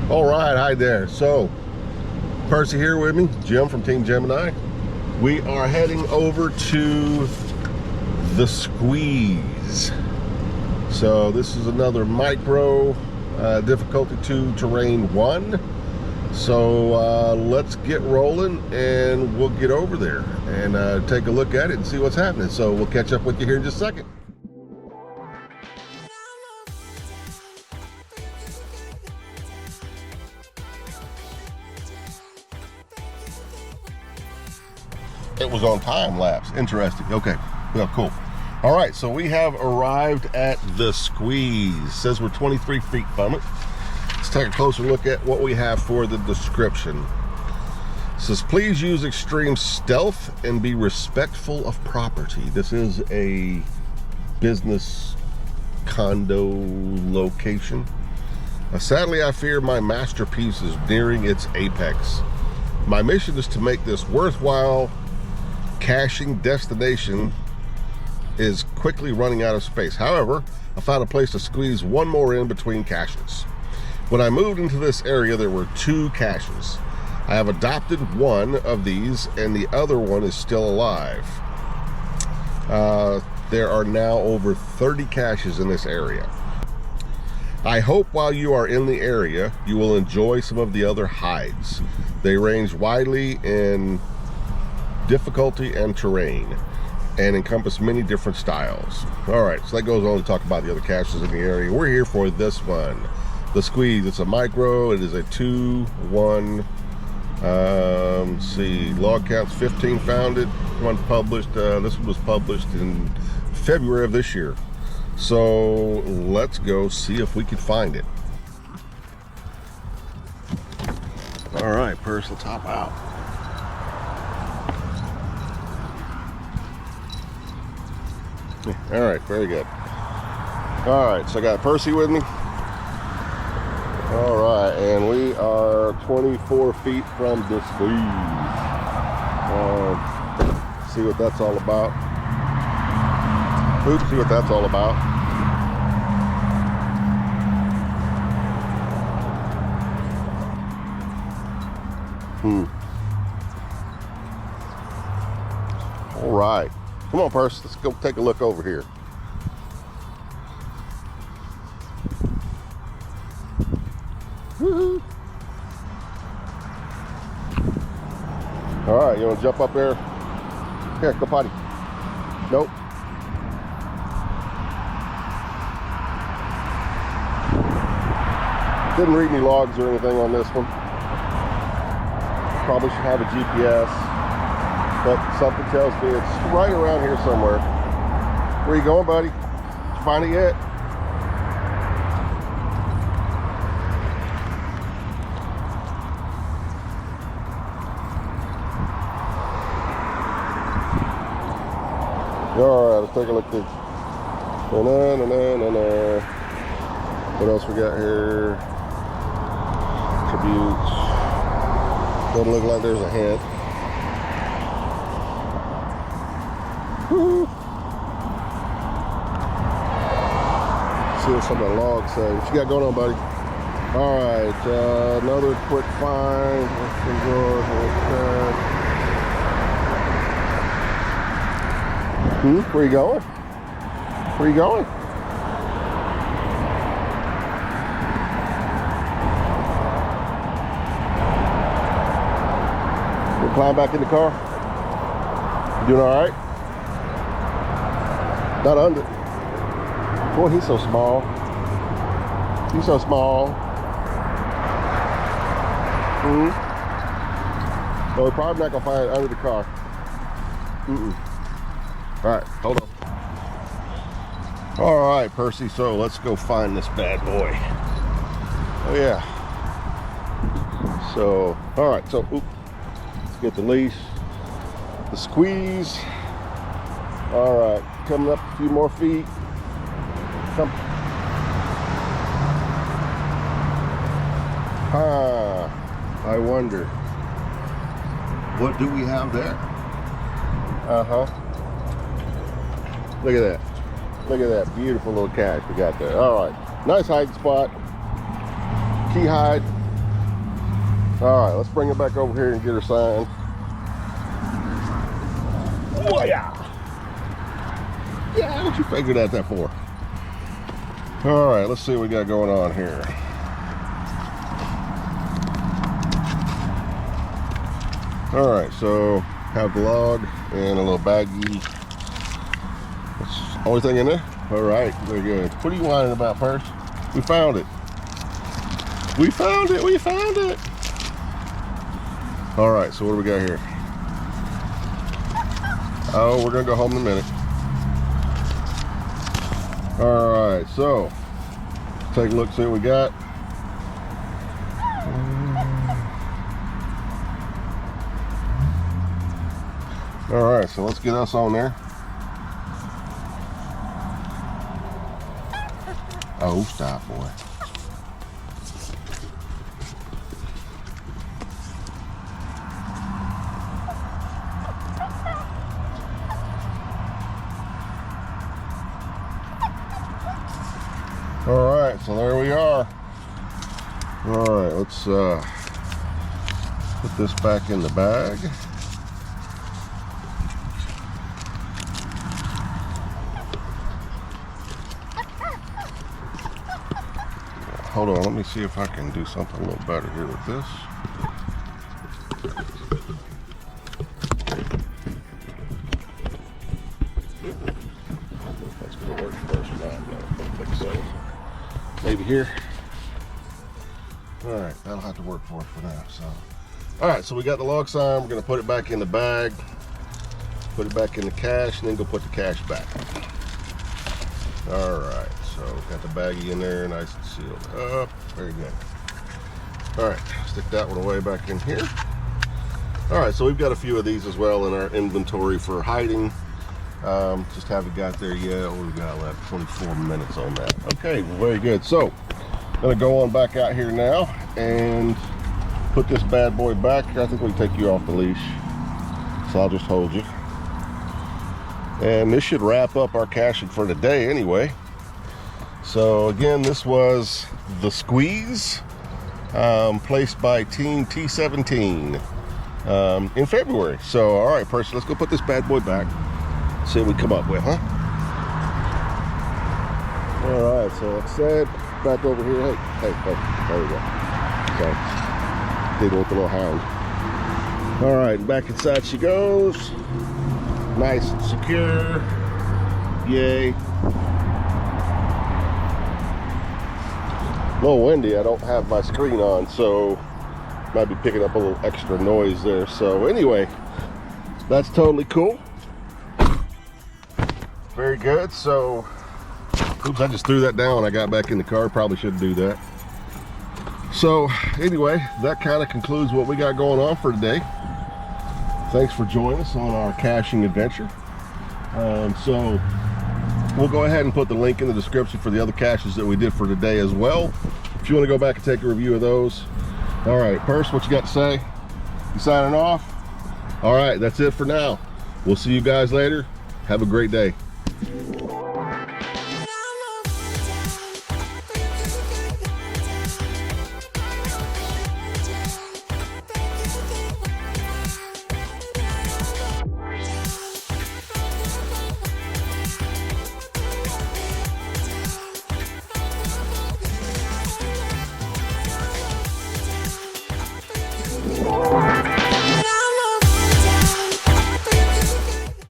All right, hi there. So, Percy here with me, Jim from Team Gemini. We are heading over to the Squeeze. So this is another micro difficulty 2 terrain 1. So let's get rolling and we'll get over there and take a look at it and see what's happening. So we'll catch up with you here in just a second. It was on time lapse. Interesting. Okay. Well, cool. All right. So we have arrived at the Squeeze. It says we're 23 feet from it. Let's take a closer look at what we have for the description. It says, please use extreme stealth and be respectful of property. This is a business condo location. Sadly, I fear my masterpiece is nearing its apex. My mission is to make this worthwhile caching destination is quickly running out of space. However, I found a place to squeeze one more in between caches. When I moved into this area, there were 2 caches. I have adopted one of these and the other one is still alive. There are now over 30 caches in this area. I hope while you are in the area, you will enjoy some of the other hides. They range widely in difficulty and terrain and encompass many different styles. All right, so that goes on to talk about the other caches in the area. We're here for this one, the Squeeze. It's a micro. It is a 2-1. Let's see, log counts 15 found it, one published. This one was published in February of this year. So let's go see if we can find it. All right, Percy, let's hop out. All right, very good. All right, so I got Percy with me. All right, and we are 24 feet from the Squeeze. See what that's all about. Oops, see what that's all about. All right. Come on, Percy, let's go take a look over here. Woo-hoo. All right, you want to jump up there? Here, go potty. Nope. Didn't read any logs or anything on this one. Probably should have a GPS. But something tells me it's right around here somewhere. Where you going, buddy? Did you find it yet? All right, let's take a look at this. What else we got here? Tributes. Doesn't look like there's a hint. See what some of the logs say. What you got going on, buddy? All right, another quick find. Where you going? Where you going? You climb back in the car? You doing all right? Not under. Boy, he's so small. He's so small. No, we're probably not gonna find it under the car. All right, hold on. All right, Percy, so let's go find this bad boy. Oh yeah. So, all right, so let's get the leash. The Squeeze. All right, coming up a few more feet. Come. I wonder, what do we have there? Look at that. Look at that beautiful little cache we got there. All right, nice hiding spot. Key hide. All right, let's bring it back over here and get her signed. Oh yeah! Yeah, what you figured out that for? All right, let's see what we got going on here. All right, so have the log and a little baggie. That's the only thing in there? All right, very good. What are you whining about, Percy? We found it. We found it, we found it. All right, so what do we got here? Oh, we're gonna go home in a minute. All right, so take a look, see what we got. All right, so let's get us on there. Oh, stop, boy. All right, so there we are. All right, let's put this back in the bag. Hold on, let me see if I can do something a little better here with this. That's gonna work first, no, I don't think so. Maybe here. All right, that'll have to work for us for now. So, all right, so we got the log sign. We're gonna put it back in the bag, put it back in the cache, and then go put the cache back. All right, so got the baggie in there, nice and sealed up. Very good. All right, stick that one away back in here. All right, so we've got a few of these as well in our inventory for hiding. Just haven't got there yet. What we got left? 24 minutes on that. Okay, well, very good. So, gonna go on back out here now and put this bad boy back. I think we can take you off the leash, so I'll just hold you. And this should wrap up our caching for the day anyway. So again, this was the Squeeze, placed by Team T17 in February. So all right, Percy, let's go put this bad boy back. See what we come up with, huh? All right, so like I said, back over here. Hey, there we go. So, did with the little hound. All right, back inside she goes. Nice and secure. Yay. A little windy. I don't have my screen on, so might be picking up a little extra noise there. So anyway, that's totally cool. Very good. So, oops, I just threw that down when I got back in the car. Probably shouldn't do that. So anyway, that kind of concludes what we got going on for today. Thanks for joining us on our caching adventure. So we'll go ahead and put the link in the description for the other caches that we did for today as well, if you want to go back and take a review of those. All right, Percy, what you got to say? You signing off? All right, that's it for now. We'll see you guys later. Have a great day.